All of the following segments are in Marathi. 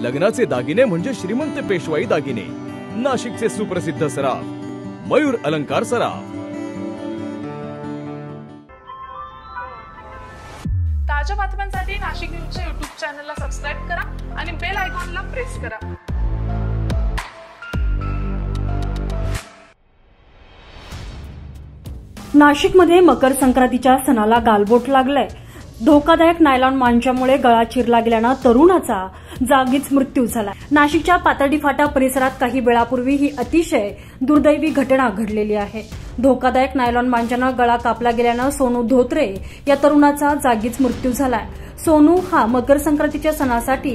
लग्नाचे दागिने म्हणजे श्रीमंत पेशवाई दागिने. नाशिकचे सुप्रसिद्ध सराफ मयूर अलंकार सराफ. ताज्या बातम्यांसाठी नाशिक न्यूजच्या YouTube चॅनलला सबस्क्राइब करा आणि बेल आयकॉनला प्रेस करा. नाशिकमध्ये मकर संक्रांतीच्या सणाला गालबोट लागलंय. धोकादायक नायलॉन मांजामुळे गळा चिरला गेल्यानं तरुणाचा जागीच मृत्यू झाला. नाशिकच्या पातर्डी फाटा परिसरात काही वेळापूर्वी ही अतिशय दुर्दैवी घटना घडलेली आहे. धोकादायक नायलॉन मांजानं गळा कापला गेल्यानं सोनू धोत्रे या तरुणाचा जागीच मृत्यू झालाय. सोनू हा मकर संक्रांतीच्या सणासाठी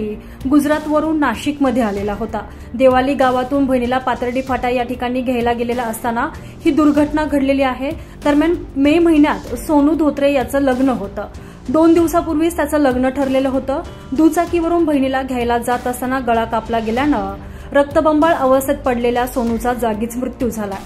गुजरातवरून नाशिकमध्ये आलेला होता. देवाली गावातून बहिणीला पातर्डी फाटा या ठिकाणी घ्यायला गेलेला असताना ही दुर्घटना घडलेली आहे. दरम्यान मे महिन्यात सोनू धोत्रे याचं लग्न होतं. 2 दिवसापूर्वीच त्याचं लग्न ठरलेलं होतं. दुचाकीवरून बहिणीला घ्यायला जात असताना गळा कापला गेल्यानं रक्तबंबाळ अवस्थेत पडलेल्या सोनूचा जागीच मृत्यू झाला.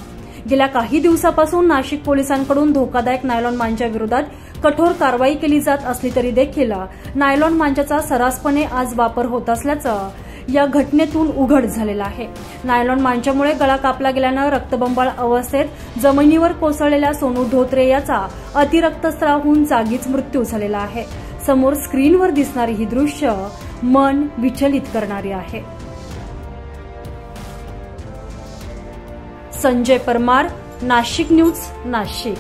गेल्या काही दिवसापासून नाशिक पोलिसांकडून धोकादायक नायलॉन मांजा विरोधात कठोर कारवाई केली जात असली तरी देखील नायलॉन मांजाचा सर्रासपणे आज वापर होत असल्याचं या घटनेतून उघड झालेलं आहे. नायलॉन मांजामुळे गळा कापला गेल्यानं रक्तबंबाळ अवस्थेत जमिनीवर कोसळलेल्या सोनू धोत्रे याचा अतिरक्तस्राव होऊन जागीच मृत्यू झालेला आहे. समोर स्क्रीनवर दिसणारी ही दृश्य मन विचलित करणारी आहे. संजय परमार, नाशिक न्यूज, नाशिक.